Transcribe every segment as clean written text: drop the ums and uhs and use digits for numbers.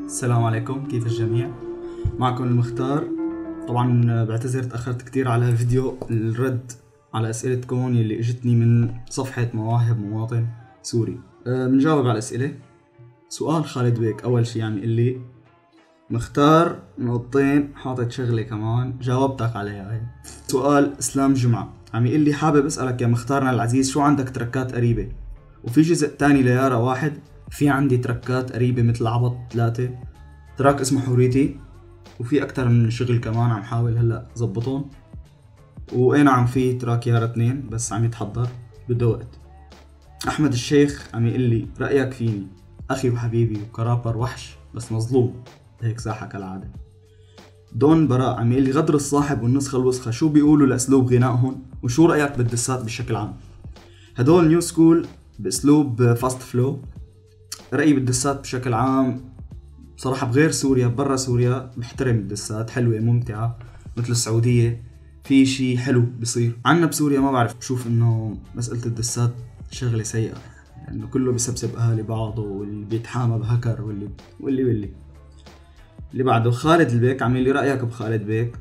السلام عليكم، كيف الجميع؟ معكم المختار. طبعا بعتذر تأخرت كتير على فيديو الرد على أسئلتكم اللي اجتني من صفحة مواهب مواطن سوري. بنجاوب على الأسئلة. سؤال خالد بيك أول شي عم يقول لي مختار نقطتين، حاطط شغلة كمان جاوبتك عليها هاي. سؤال إسلام جمعة عم يقول لي حابب أسألك يا مختارنا العزيز، شو عندك تركات قريبة؟ وفي جزء تاني ليارا واحد، في عندي تركات قريبة مثل عبط 3، تراك اسمه حوريتي، وفي أكتر من شغل كمان عم حاول هلا زبطهم، وأنا عم في تراك يارا 2 بس عم يتحضر بده وقت. أحمد الشيخ عم يقول لي رأيك فيني أخي وحبيبي وكرابر وحش بس مظلوم، هيك ساحة كالعادة. دون براء عم يقول لي غدر الصاحب والنسخة الوسخة، شو بيقولوا لأسلوب غنائهم وشو رأيك بالدسات بشكل عام؟ هدول نيو سكول بأسلوب فاست فلو. رأيي بالدسات بشكل عام بصراحة بغير سوريا برا سوريا بحترم الدسات، حلوة ممتعة مثل السعودية، في شي حلو بصير. عنا بسوريا ما بعرف، بشوف انه مسألة الدسات شغلة سيئة، لأنه يعني كله بيسبسب أهالي بعضه، واللي بيتحامى بهكر واللي اللي بعده. خالد البيك عم يقول لي رأيك بخالد بيك؟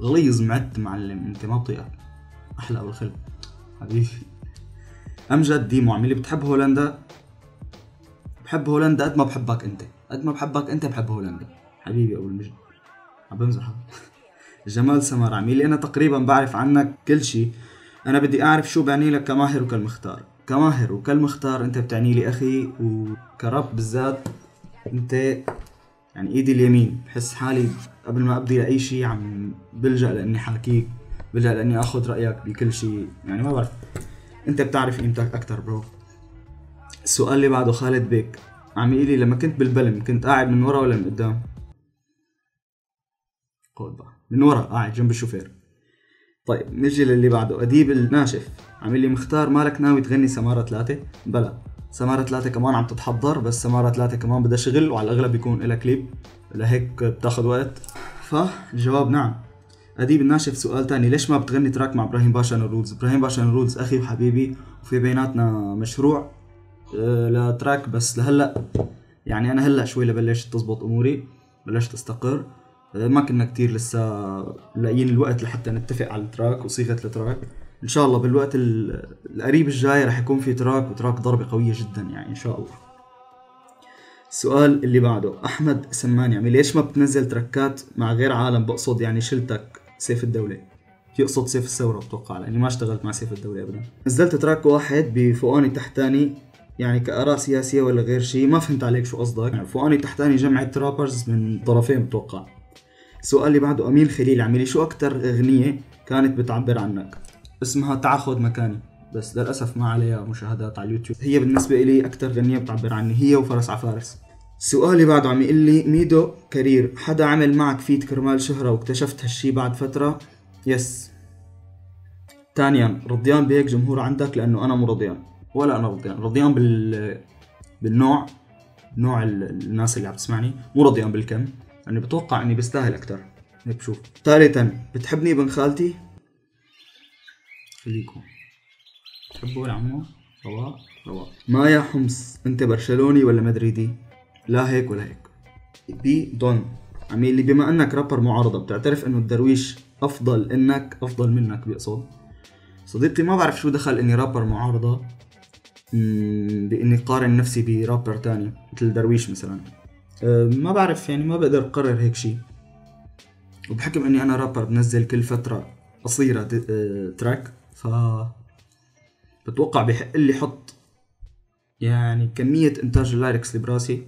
غليظ معت معلم، انت ما بطيقك، أحلى بالخلق حبيبي. أمجد ديمو عم يقول لي بتحب هولندا؟ بحب هولندا قد ما بحبك انت، قد ما بحبك انت بحب هولندا حبيبي ابو المجد، عم بمزح. جمال سمر عم يقول انا تقريبا بعرف عنك كل شيء، انا بدي اعرف شو بعني لك كماهر وكالمختار. كماهر وكالمختار انت بتعني لي اخي، وكرب بالذات انت يعني ايدي اليمين. بحس حالي قبل ما ابدي لاي شيء عم بلجأ لاني حاكيك، بلجأ لاني اخذ رايك بكل شيء، يعني ما بعرف، انت بتعرف قيمتك اكتر برو. السؤال اللي بعده خالد بيك عم يقول لي لما كنت بالبلم كنت قاعد من ورا ولا من قدام؟ قول بقى من ورا، قاعد جنب الشوفير. طيب نجي للي بعده. أديب الناشف عم يقول لي مختار مالك ناوي تغني سمارة 3؟ بلا، سمارة 3 كمان عم تتحضر، بس سمارة 3 كمان بدها شغل، وعلى الأغلب بيكون إلها كليب، لهيك بتاخد وقت. فالجواب نعم. أديب الناشف سؤال تاني، ليش ما بتغني تراك مع إبراهيم باشا نورودز؟ إبراهيم باشا نورودز أخي وحبيبي، وفي بيناتنا مشروع لتراك، بس لهلا يعني انا هلا شوي لبلشت تزبط اموري، بلشت استقر. ما كنا كتير لسه لاقيين الوقت لحتى نتفق على التراك وصيغه التراك. ان شاء الله بالوقت القريب الجاي رح يكون في تراك، وتراك ضربه قويه جدا يعني ان شاء الله. السؤال اللي بعده احمد سماني عمي ليش ما بتنزل تركات مع غير عالم؟ بقصد يعني شلتك سيف الدوله، يقصد سيف الثوره بتوقع، لاني ما اشتغلت مع سيف الدوله ابدا. نزلت تراك واحد بفوقاني تحتاني، يعني كآراء سياسية ولا غير شيء؟ ما فهمت عليك شو قصدك. يعني فوقاني تحتاني جمعة ترابرز من طرفين بتوقع. السؤال اللي بعده أمين خليل عميلي شو أكتر أغنية كانت بتعبر عنك؟ اسمها تعاخد مكاني، بس للأسف ما عليها مشاهدات على اليوتيوب. هي بالنسبة إلي أكتر غنية بتعبر عني، هي وفرس عفارس. السؤال اللي بعده عم يقول لي ميدو كارير حدا عمل معك فيت كرمال شهرة واكتشفت هالشي بعد فترة؟ يس. ثانيا رضيان بهيك جمهور عندك؟ لأنه أنا مو رضيان، ولا أنا رضيان بالنوع، نوع الناس اللي عم تسمعني، مو رضيان بالكم، لأني بتوقع إني بستاهل أكتر، هيك بشوف. ثالثا بتحبني ابن خالتي؟ خليكم تحبوا لعمو رواق. مايا حمص أنت برشلوني ولا مدريدي؟ لا هيك ولا هيك. بي دون عميل لي بما أنك رابر معارضة بتعترف إنه الدرويش أفضل منك؟ بيقصد صديقي ما بعرف شو دخل إني رابر معارضة بإني قارن نفسي برابر تاني مثل درويش مثلا. ما بعرف يعني، ما بقدر أقرر هيك شي، وبحكم إني أنا رابر بنزل كل فترة قصيرة تراك، بتوقع بحق لي حط يعني كمية إنتاج الليركس اللي براسي،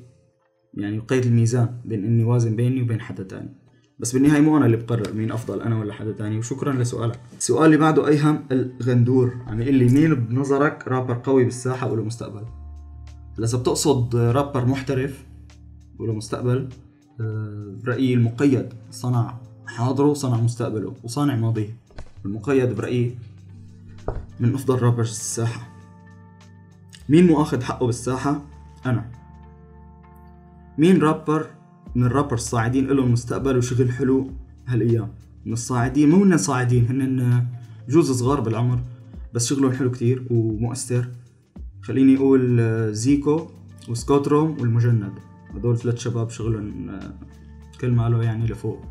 يعني قيد الميزان بين إني وازن بيني وبين حدا تاني، بس بالنهاية مو أنا اللي بقرر مين أفضل، أنا ولا حدا تاني. وشكرا لسؤالك. السؤال اللي بعده أيهم الغندور عم يقول لي مين بنظرك رابر قوي بالساحة وله مستقبل؟ إذا بتقصد رابر محترف وله مستقبل، برأيي المقيد صنع حاضره وصنع مستقبله وصانع ماضيه. المقيد برأيي من أفضل رابرز الساحة. مين مو أخذ حقه بالساحة؟ أنا. مين رابر من الرابر الصاعدين له مستقبل وشغل حلو هالأيام؟ من الصاعدين، مو من الصاعدين، هن جوز صغار بالعمر بس شغلهم حلو كتير ومؤثر. خليني أقول زيكو وسكوتروم والمجند. هدول 3 شباب شغلهم كل ماله يعني لفوق،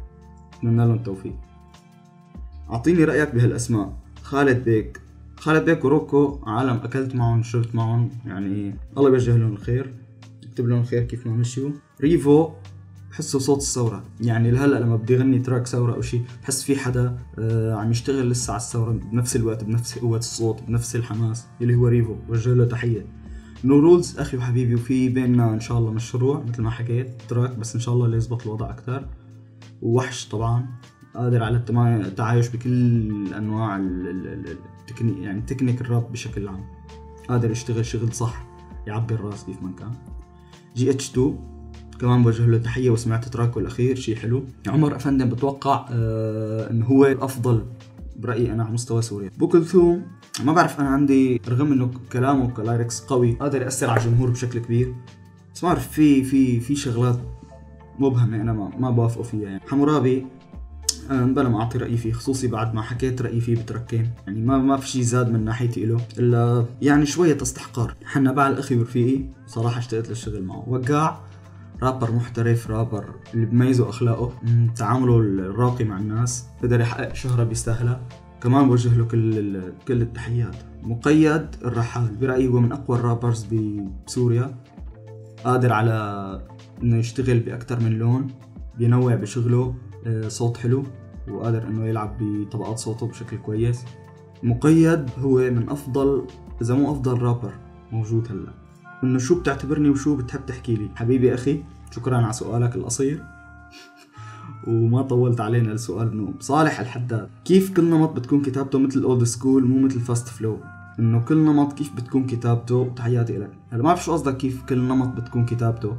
اتمنى لهم التوفيق. اعطيني رأيك بهالاسماء: خالد بيك وروكو، عالم اكلت معهم شربت معهم، يعني الله يوجه لهم الخير، يكتب لهم الخير كيف ما مشيوا. ريفو بحسه صوت الثورة، يعني لهلا لما بدي غني تراك ثورة او شيء بحس في حدا عم يشتغل لسه على الثورة بنفس الوقت، بنفس قوة الصوت، بنفس الحماس، اللي هو ريفو، وجه له تحية. نو رولز اخي وحبيبي، وفي بيننا ان شاء الله مشروع مثل ما حكيت تراك، بس ان شاء الله يزبط الوضع اكثر. ووحش طبعا قادر على التعايش بكل انواع يعني تكنيك الراب بشكل عام، قادر يشتغل شغل صح يعبي الراس كيف ما كان. GH2 كمان بوجه له تحية، وسمعت تراكه الأخير شيء حلو. عمر أفندم بتوقع إنه هو الأفضل برأيي أنا على مستوى سوريا. بوكلثوم ما بعرف، أنا عندي رغم إنه كلامه كلايركس قوي قادر يأثر على الجمهور بشكل كبير، بس ما بعرف في شغلات مبهمة أنا ما بوافقه فيها. يعني حمورابي بلا ما أعطي رأيي فيه، خصوصي بعد ما حكيت رأيي فيه بتركين، يعني ما في شيء زاد من ناحيتي له إلا يعني شوية استحقار. حنا بعل أخي ورفيقي صراحة اشتقت للشغل معه. وقاع رابر محترف، رابر اللي بميزه أخلاقه، تعامله الراقي مع الناس، قدر يحقق شهرة بيستاهلها، كمان بوجه له كل التحيات. مقيد الرحال برأيي هو من أقوى الرابرز بسوريا، قادر على إنه يشتغل بأكتر من لون، بينوع بشغله، صوت حلو، وقادر إنه يلعب بطبقات صوته بشكل كويس. مقيد هو من أفضل إذا مو أفضل رابر موجود هلأ. إنه شو بتعتبرني وشو بتحب تحكي لي؟ حبيبي أخي شكرا على سؤالك القصير وما طولت علينا السؤال. إنه صالح الحداد: كيف كل نمط بتكون كتابته مثل الأولد سكول مو مثل فاست فلو؟ إنه كل نمط كيف بتكون كتابته؟ تحياتي لك. هلا ما بعرف شو قصدك كيف كل نمط بتكون كتابته،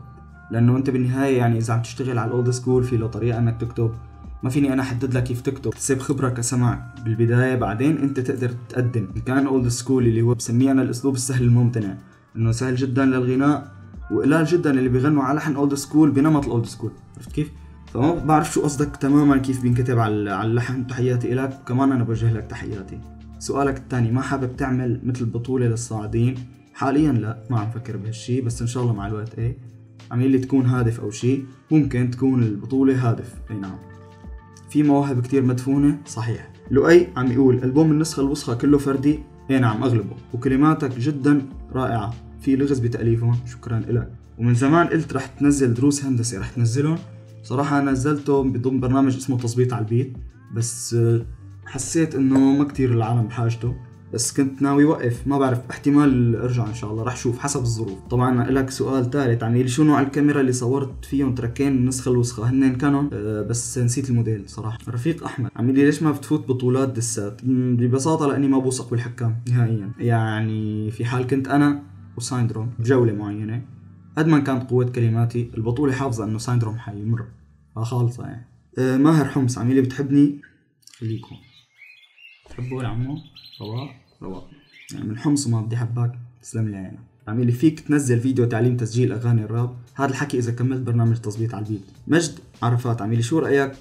لأنه أنت بالنهاية يعني إذا عم تشتغل على الأولد سكول في له طريقة إنك تكتب، ما فيني أنا أحدد لك كيف تكتب. تكسب خبرة كسمع بالبداية، بعدين أنت تقدر تقدم. كان أولد سكول اللي هو بسميه أنا الأسلوب السهل الممتنع، إنه سهل جدا للغناء وقلال جدا اللي بيغنوا على لحن أولد سكول بنمط الأولد سكول، عرفت كيف؟ فما بعرف شو قصدك تماما كيف بينكتب على اللحن. تحياتي إلك، كمان أنا بوجه لك تحياتي. سؤالك الثاني: ما حابب تعمل مثل بطولة للصاعدين؟ حاليا لا، ما عم فكر بهالشي، بس إن شاء الله مع الوقت عم يلي تكون هادف أو شي، ممكن تكون البطولة هادف. أي نعم، في مواهب كتير مدفونة صحيح. لؤي عم يقول: ألبوم النسخة الوسخى كله فردي؟ اي نعم أغلبه، وكلماتك جدا رائعة، في لغز بتأليفهم، شكرا لك. ومن زمان قلت رح تنزل دروس هندسة، رح تنزلهم؟ صراحة نزلته بضمن برنامج اسمه تظبيط على البيت، بس حسيت انه ما كتير العالم بحاجته، بس كنت ناوي وقف، ما بعرف احتمال ارجع ان شاء الله، رح شوف حسب الظروف. طبعا لك سؤال ثالث: عم يقول شو نوع الكاميرا اللي صورت فيهم تركين النسخة الوسخى؟ هن كانون بس نسيت الموديل صراحة. رفيق احمد عم يقول ليش ما بتفوت بطولات دسات؟ ببساطة لاني ما بوثق بالحكام نهائيا. يعني في حال كنت انا وسايندروم بجولة معينة، قد ما كانت قوة كلماتي البطولة حافظة انه سايندروم حيمر، خالصة يعني. ماهر حمص عم يقول بتحبني؟ خليكم تحبوا يا عمو. رواق يعني من حمص وما بدي حبك، تسلم لي عينك. عم يقول فيك تنزل فيديو تعليم تسجيل اغاني الراب؟ هذا الحكي اذا كملت برنامج تظبيط على البيت. مجد عرفات عم يقول شو رايك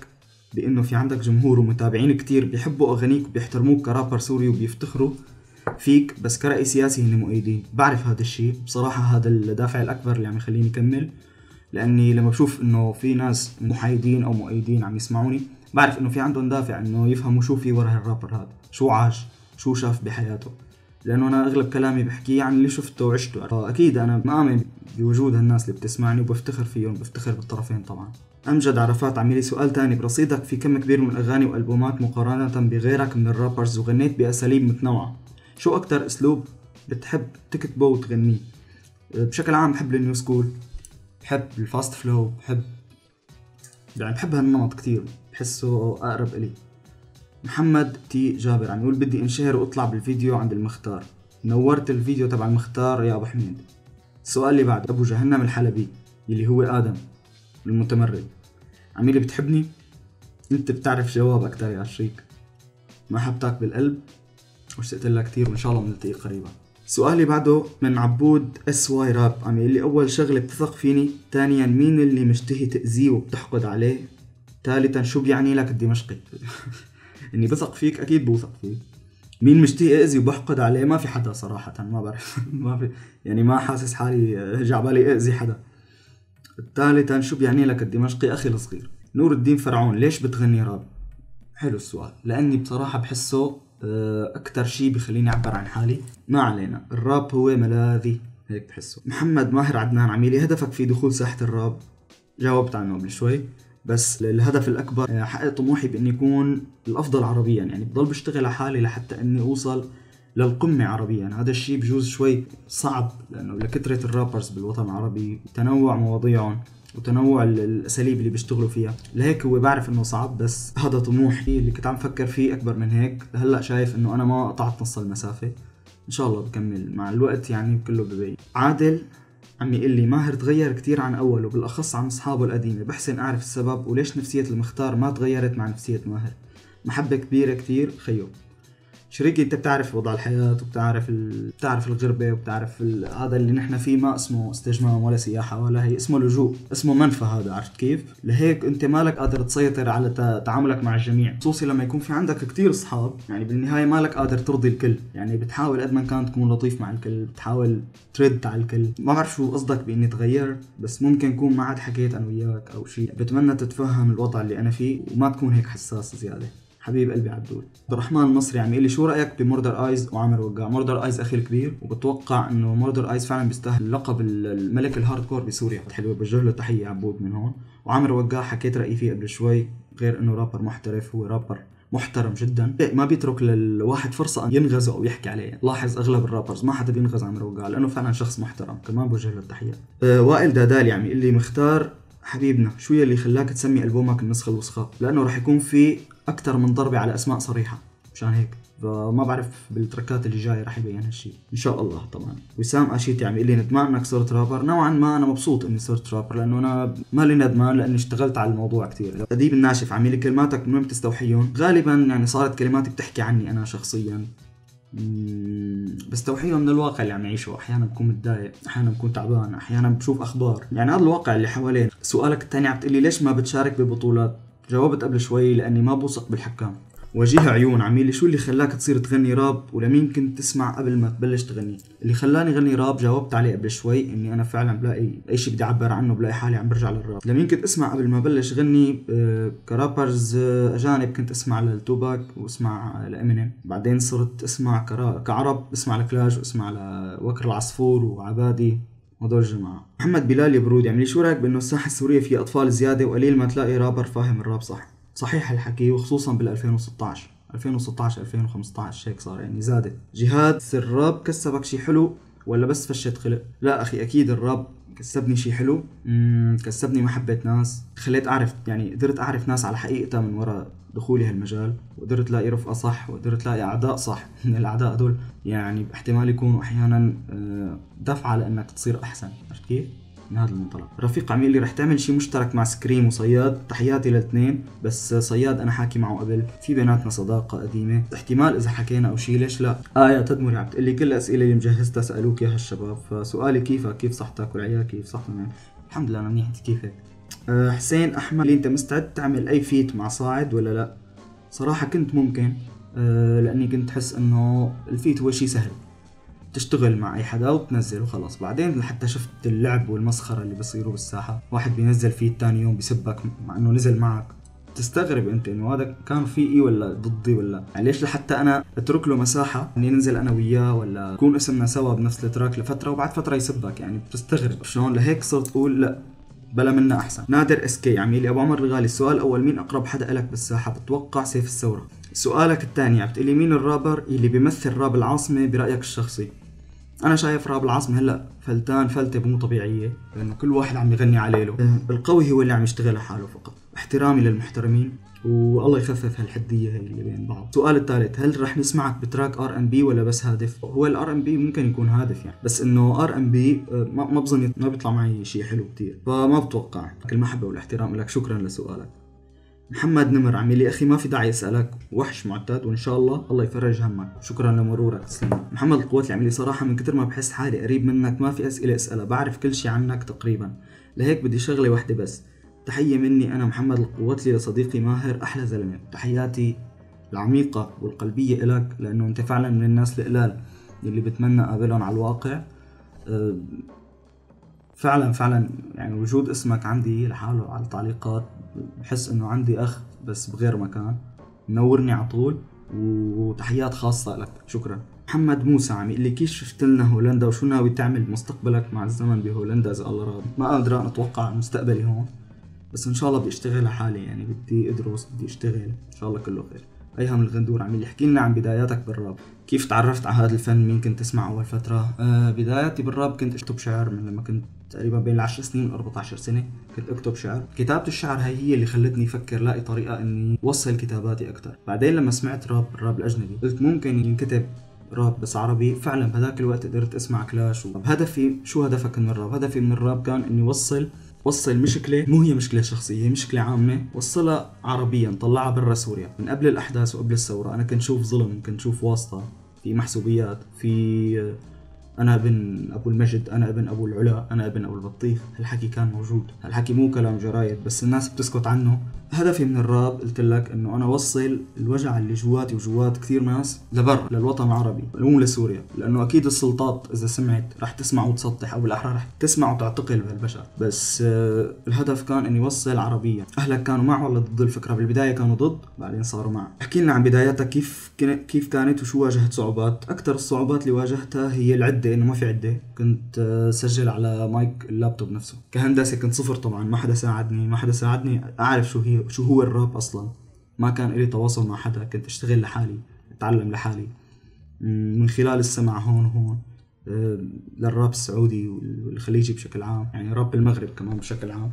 بانه في عندك جمهور ومتابعين كتير بيحبوا اغانيك وبيحترموك كرابر سوري وبيفتخروا فيك، بس كرأي سياسي هن مؤيدين؟ بعرف هذا الشيء بصراحة، هذا الدافع الأكبر اللي عم يخليني أكمل، لأني لما بشوف إنه في ناس محايدين أو مؤيدين عم يسمعوني بعرف إنه في عندهم دافع إنه يفهموا شو في ورا هالرابر هذا، شو عاش، شو شاف بحياته، لأنه أنا أغلب كلامي بحكيه عن اللي شفته وعشته. أكيد أنا مآمن بوجود هالناس اللي بتسمعني وبفتخر فيهم، بفتخر بالطرفين طبعا. أمجد عرفات عم يلي سؤال تاني: برصيدك في كم كبير من أغاني وألبومات مقارنة بغيرك من الرابرز، وغنيت بأساليب متنوعة، شو أكتر أسلوب بتحب تكتبه وتغنيه؟ بشكل عام بحب النيو سكول، بحب الفاست فلو، بحب هالنمط كتير، بحسه أقرب إلي. محمد تي جابر عم يقول بدي انشهر واطلع بالفيديو عند المختار. نورت الفيديو تبع المختار يا ابو حميد. السؤال اللي بعد: ابو جهنم الحلبي اللي هو ادم المتمرد عم يقول بتحبني؟ انت بتعرف جواب اكتر يا شريك، محبتك بالقلب واشتقت لك كتير، وان شاء الله بنلتقي قريبا. السؤال اللي بعده من عبود اس واي راب عم يقول لي: اول شغله بتثق فيني، ثانيا مين اللي مشتهي تاذيه وبتحقد عليه، ثالثا شو بيعني لك الدمشقي؟ اني بثق فيك اكيد بوثق فيك، مين مشتهي اذي وبحقد عليه؟ ما في حدا صراحه، ما بعرف ما في، يعني ما حاسس حالي جعبالي اذي حدا. الثالث شو بيعني لك الدمشقي أخي الصغير؟ نور الدين فرعون ليش بتغني راب؟ حلو السؤال، لأني بصراحة بحسه أكتر شي بخليني أعبر عن حالي. ما علينا، الراب هو ملاذي، هيك بحسه. محمد ماهر عدنان عميلي، هدفك في دخول ساحة الراب؟ جاوبت عنه قبل شوي، بس الهدف الأكبر حقق طموحي بإني يكون الأفضل عربيا، يعني بضل بشتغل على حالي لحتى إني أوصل للقمة عربيا. هذا الشيء بجوز شوي صعب لأنه لكثرة الرابرز بالوطن العربي، تنوع مواضيعهم وتنوع الأساليب اللي بيشتغلوا فيها، لهيك هو بعرف إنه صعب، بس هذا طموحي اللي كنت عم فكر فيه أكبر من هيك. هلأ شايف إنه أنا ما قطعت نص المسافة، إن شاء الله بكمل مع الوقت، يعني كله ببين. عادل عم يقول لي ماهر تغير كتير عن أول، وبالأخص عن أصحابه القديمة، بحسن أعرف السبب وليش نفسية المختار ما تغيرت مع نفسية ماهر. محبة كبيرة كتير خيو شريكي. انت بتعرف وضع الحياة، وبتعرف بتعرف الغربة، وبتعرف هذا اللي نحن فيه ما اسمه استجمام ولا سياحة ولا هي، اسمه لجوء، اسمه منفى. هذا عرفت كيف؟ لهيك انت مالك قادر تسيطر على تعاملك مع الجميع، خصوصي لما يكون في عندك كتير اصحاب. يعني بالنهاية مالك قادر ترضي الكل، يعني بتحاول قد ما كان تكون لطيف مع الكل، بتحاول ترد على الكل. ما بعرف شو قصدك باني تغير، بس ممكن كون ما عاد حكيت انا وياك او شيء. بتمنى تتفهم الوضع اللي انا فيه وما تكون هيك حساس زيادة. حبيب قلبي عبدول. عبد الرحمن المصري عم يقول لي شو رايك بموردر ايز وعامر وقاع؟ موردر ايز اخي الكبير، وبتوقع انه موردر ايز فعلا بيستاهل لقب الملك الهاردكور بسوريا. حلوه، بوجه له تحيه عبود من هون. وعامر وقاع حكيت رايي فيه قبل شوي، غير انه رابر محترف، هو رابر محترم جدا، ما بيترك للواحد فرصه ان ينغزه او يحكي عليه. لاحظ اغلب الرابرز ما حدا بينغز عامر وقاع لانه فعلا شخص محترم، كمان بوجه له التحيه. وائل دادالي عم يقول لي مختار حبيبنا شو يلي خلاك تسمي ألبومك النسخة الوسخاء؟ لأنه رح يكون في أكتر من ضربة على أسماء صريحة، مشان هيك فما بعرف بالتركات اللي جاية رح يبين هالشي إن شاء الله. طبعا وسام أشيتي عم يقول لي ندمان إنك صرت رابر. نوعا ما أنا مبسوط إني صرت رابر، لأنه أنا مالي ندمان لأني اشتغلت على الموضوع كتير. أديب الناشف عم يقول لي كلماتك من وين بتستوحيهم؟ غالبا يعني صارت كلماتي بتحكي عني أنا شخصيا، بستوحيه من الواقع اللي عم نعيشه. احيانا بكون متضايق، احيانا بكون تعبان، احيانا بشوف اخبار، يعني هذا الواقع اللي حوالينا. سؤالك الثاني عم تقلي ليش ما بتشارك ببطولات؟ جاوبت قبل شوي، لاني ما بوثق بالحكام. وجيه عيون عميلي شو اللي خلاك تصير تغني راب، ولمين كنت تسمع قبل ما تبلش تغني؟ اللي خلاني غني راب جاوبت عليه قبل شوي، اني انا فعلا بلاقي اي شيء بدي اعبر عنه بلاقي حالي عم برجع للراب. لمين كنت اسمع قبل ما بلش غني؟ كرابرز اجانب كنت اسمع للتوباك واسمع لامينيم، بعدين صرت اسمع كعرب اسمع لكلاش واسمع لوكر العصفور وعبادي وهدول الجماعة. محمد بلال يبرود يعني شو رايك بانه الساحة السورية فيها اطفال زيادة وقليل ما تلاقي رابر فاهم الراب صح؟ صحيح الحكي، وخصوصا بال 2016 2015 هيك صار، يعني زادت. جهاد الراب كسبك شي حلو ولا بس فشت خلق؟ لا اخي اكيد الراب كسبني شي حلو، كسبني محبة ناس، خليت اعرف، يعني قدرت اعرف ناس على حقيقتها من وراء دخولي هالمجال، وقدرت الاقي رفقة صح، وقدرت الاقي اعداء صح. من الاعداء هدول يعني احتمال يكونوا احيانا دفعة لانك تصير احسن، عرفت كيف؟ من هذا المنطلق. رفيق عم يقول لي رح تعمل شيء مشترك مع سكريم وصياد، تحياتي للاثنين، بس صياد انا حاكي معه قبل، في بيناتنا صداقه قديمه، احتمال اذا حكينا او شيء ليش لا. يا تدمري عم تقول لي كل الاسئله اللي مجهزتها سالوك اياها الشباب، فسؤالي كيفك؟ كيف صحتك والعيال كيف؟ صح تمام الحمد لله انا منيح، انت كيفك؟ حسين احمد اللي انت مستعد تعمل اي فيت مع صاعد ولا لا؟ صراحه كنت ممكن، لاني كنت حس انه الفيت هو شيء سهل، تشتغل مع اي حدا وتنزل وخلاص. بعدين لحتى شفت اللعب والمسخره اللي بيصيروا بالساحه، واحد بينزل فيه الثاني يوم بيسبك مع انه نزل معك، تستغرب انت انه هذا كان فيي ولا ضدي، ولا يعني ليش لحتى انا اترك له مساحه اني ننزل انا وياه ولا نكون اسمنا سوا بنفس التراك لفتره وبعد فتره يسبك، يعني بتستغرب شلون. لهيك صرت اقول لا بلا منا احسن. نادر اس كي عميلي ابو عمر الغالي، السؤال الاول مين اقرب حدا لك بالساحه؟ بتوقع سيف الثوره. سؤالك الثاني عم تقلي مين الرابر اللي بيمثل راب العاصمه برايك الشخصي؟ انا شايف راب العاصمة هلا فلتان فلتة مو طبيعية، لانه كل واحد عم يغني عليه له. القوي هو اللي عم يشتغل حاله فقط. احترامي للمحترمين والله يخفف هالحدية هي اللي بين بعض. السؤال الثالث، هل رح نسمعك بتراك ار ان بي ولا بس هادف؟ هو الار ان بي ممكن يكون هادف يعني، بس انه ار ان بي ما بظن ما بيطلع معي شيء حلو كتير، فما بتوقع. المحبة والاحترام لك، شكرا لسؤالك. محمد نمر عم لي اخي ما في داعي اسالك، وحش معتاد وان شاء الله يفرج همك، شكرا لمرورك تسلم. محمد القوات عم لي صراحه من كتر ما بحس حالي قريب منك ما في اسئله اسالها، بعرف كل شيء عنك تقريبا، لهيك بدي شغله واحده بس. تحيه مني انا محمد القوات لصديقي ماهر، احلى زلمه. تحياتي العميقه والقلبيه لك، لانه انت فعلا من الناس القلال اللي بتمنى اقابلهم على الواقع. فعلا فعلا يعني وجود اسمك عندي لحاله على التعليقات بحس انه عندي اخ بس بغير مكان، منورني على طول، وتحيات خاصة لك. شكرا. محمد موسى عم يقول لي كيف شفت لنا هولندا وشو ناوي تعمل مستقبلك مع الزمن بهولندا اذا الله راد. ما قادر اتوقع مستقبلي هون، بس ان شاء الله بدي اشتغل لحالي، يعني بدي ادرس، بدي اشتغل، ان شاء الله كله خير. ايهم الغندور عم يحكي لنا عن بداياتك بالراب، كيف تعرفت على هذا الفن، مين كنت تسمع اول فتره؟ بداياتي بالراب كنت اكتب شعر من لما كنت تقريبا بين 10 سنين و 14 سنه، كنت اكتب شعر. كتابه الشعر هي اللي خلتني افكر لاقي طريقه اني وصل كتاباتي اكثر. بعدين لما سمعت الراب الاجنبي قلت ممكن ينكتب راب بس عربي. فعلا بهذاك الوقت قدرت اسمع كلاش. وهدفي، شو هدفك من الراب؟ هدفي من الراب كان اني وصل مشكلة، مو هي مشكلة شخصية، هي مشكلة عامة، وصلها عربيا، طلعها برا سوريا. من قبل الأحداث وقبل الثورة أنا كنت شوف ظلم، كنت شوف واسطة، في محسوبيات، في أنا ابن أبو المجد، أنا ابن أبو العلا، أنا ابن أبو البطيخ. هالحكي كان موجود، هالحكي مو كلام جرايد بس الناس بتسكت عنه. هدفي من الراب قلت لك إنه أنا وصل الوجع اللي جواتي وجوات كثير ناس لبرا، للوطن العربي، مو لسوريا، لأنه أكيد السلطات إذا سمعت رح تسمع وتسطح، أو بالأحرى رح تسمع وتعتقل بهالبشر. بس الهدف كان إني وصل عربيا. أهلك كانوا مع ولا ضد الفكرة؟ بالبداية كانوا ضد، بعدين صاروا مع. احكي لنا عن بداياتك، كيف كانت وشو واجهت صعوبات؟ أكثر الصعوبات اللي واجهتها هي العدة، إنه ما في عدة. كنت سجل على مايك اللابتوب نفسه. كهندسة كنت صفر طبعا، ما حدا ساعدني أعرف شو هو الراب أصلا. ما كان لي تواصل مع حدا، كنت أشتغل لحالي، أتعلم لحالي من خلال السمع هون وهون للراب السعودي والخليجي بشكل عام، يعني راب المغرب كمان بشكل عام.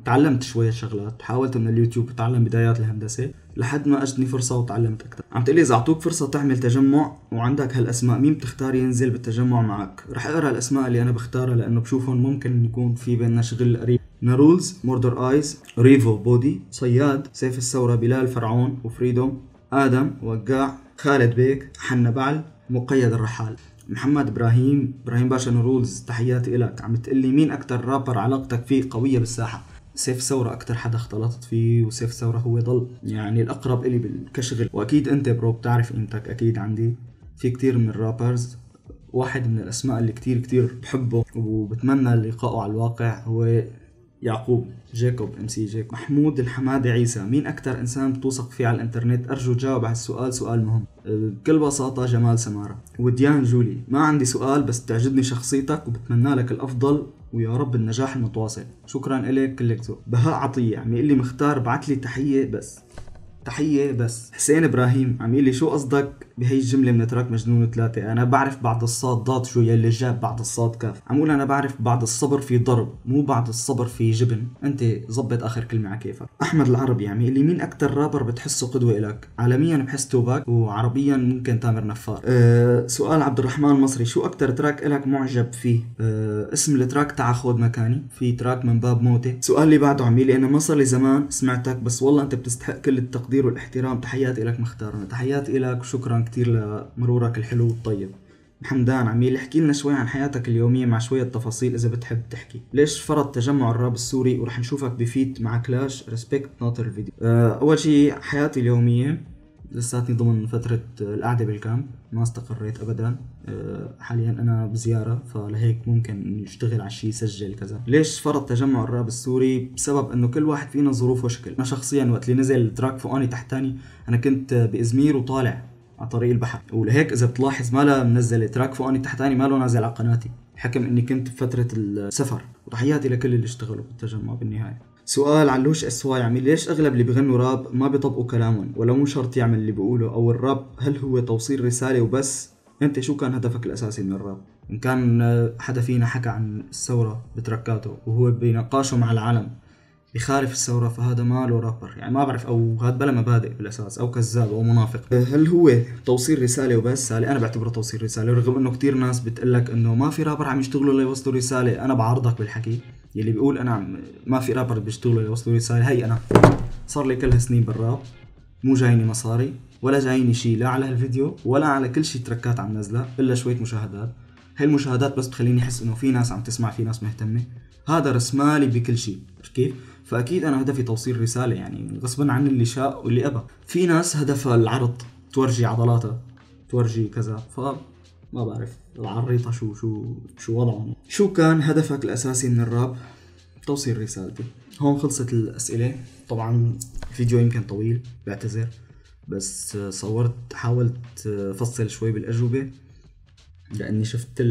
تعلمت شوية شغلات، حاولت من اليوتيوب اتعلم بدايات الهندسة لحد ما اجتني فرصة وتعلمت اكثر. عم تقلي اذا اعطوك فرصة تعمل تجمع وعندك هالاسماء، مين بتختار ينزل بالتجمع معك؟ رح اقرا الاسماء اللي انا بختارها لانه بشوفهم ممكن يكون في بيننا شغل قريب. نارولز، موردر ايز، ريفو بودي، صياد، سيف الثورة، بلال فرعون، وفريدوم، ادم، وقاع، خالد بيك، حنا بعل، مقيد الرحال. محمد ابراهيم باشا نورولز، تحياتي لك. عم تقلي مين اكثر رابر علاقتك فيه قويه بالساحه؟ سيف ثورة اكثر حدا اختلطت فيه، وسيف ثورة هو ضل يعني الاقرب الي كشغل. واكيد انت برو بتعرف قيمتك اكيد عندي. في كتير من الرابرز، واحد من الاسماء اللي كتير بحبه وبتمنى لقائه على الواقع هو يعقوب جاكوب، ام سي جاكوب. محمود الحمادي عيسى، مين اكثر انسان بتوثق فيه على الانترنت؟ ارجو جاوب على السؤال، سؤال مهم. بكل بساطة جمال سمارة. وديان جولي، ما عندي سؤال بس تعجبني شخصيتك وبتمنى لك الافضل ويا رب النجاح المتواصل. شكرا لك، كلك ذوق. بهاء عطية عم يقول لي مختار بعت لي تحية بس. حسين ابراهيم عم يقول لي شو قصدك بهي الجمله من تراك مجنون 3؟ انا بعرف بعد الصاد ضاد شو يلي جاب بعد الصاد كاف. عم اقول انا بعرف بعد الصبر في ضرب، مو بعد الصبر في جبن. انت زبط اخر كلمه على كيفك. احمد العربي عم يقول لي مين اكثر رابر بتحسه قدوه لك؟ عالميا بحس توباك، وعربيا ممكن تامر نفار. سؤال عبد الرحمن المصري، شو اكثر تراك لك معجب فيه؟ اسم التراك تعا خود مكاني، في تراك من باب موتي. سؤال اللي بعده عم يقول لي انا ما صار لي زمان سمعتك بس والله انت بتستحق كل التقدير والاحترام، تحياتي لك مختارنا. تحياتي لك وشكرا كتير لمرورك الحلو والطيب. حمدان عميل، احكي لنا شوي عن حياتك اليومية مع شوية تفاصيل إذا بتحب تحكي. ليش فرض تجمع الراب السوري؟ ورح نشوفك بفيت مع كلاش، ريسبكت ناطر الفيديو. أول شي حياتي اليومية، لساتني ضمن فترة القعدة بالكامب، ما استقريت أبدا. حاليا أنا بزيارة، فلهيك ممكن نشتغل على شي سجل كذا. ليش فرض تجمع الراب السوري؟ بسبب إنه كل واحد فينا ظروف وشكل. أنا شخصيا وقت اللي نزل تراك فوقاني تحتاني أنا كنت بإزمير وطالع على طريق البحر، ولهيك إذا بتلاحظ ما لا منزل تراك فوقاني تحتاني، ما له نازل على قناتي، حكم إني كنت بفترة السفر. وتحياتي لكل اللي اشتغلوا بالتجمع بالنهاية. سؤال علوش اسواي عمي، ليش اغلب اللي بيغنوا راب ما بيطبقوا كلامهم ولا مو شرط يعمل اللي بيقوله؟ او الراب هل هو توصيل رسالة وبس؟ انت شو كان هدفك الاساسي من الراب؟ ان كان حدا فينا حكى عن الثورة بتركاته وهو بنقاشه مع العالم بخالف الثورة، فهذا ما له رابر، يعني ما بعرف، او هذا بلا مبادئ بالاساس، او كذاب او منافق. هل هو توصيل رسالة وبس؟ انا بعتبره توصيل رسالة، رغم انه كتير ناس بتقلك انه ما في رابر عم يشتغلوا ليوصلوا رسالة. انا بعارضك بالحكي. يلي بيقول انا ما في رابر بيشتغلوا ليوصلوا رسالة، هي انا صار لي كل هالسنين بالراب، مو جايني مصاري ولا جايني شيء، لا على هالفيديو ولا على كل شيء تركات عم نزله، الا شوية مشاهدات. هاي المشاهدات بس بتخليني احس انه في ناس عم تسمع، في ناس مهتمة. هذا رسمالي بكل شيء، كيف؟ فاكيد انا هدفي توصيل رسالة، يعني غصبا عن اللي شاء واللي ابى. في ناس هدفها العرض، تورجي عضلاتها، تورجي كذا، ما بعرف العريطة شو وضعهم. شو كان هدفك الأساسي من الراب؟ توصيل رسالتي. هون خلصت الأسئلة. طبعا الفيديو يمكن طويل، بعتذر، بس حاولت أفصل شوي بالأجوبة لأني شفت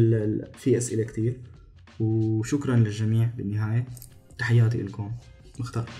في أسئلة كتير. وشكرا للجميع بالنهاية. تحياتي لكم. مختار.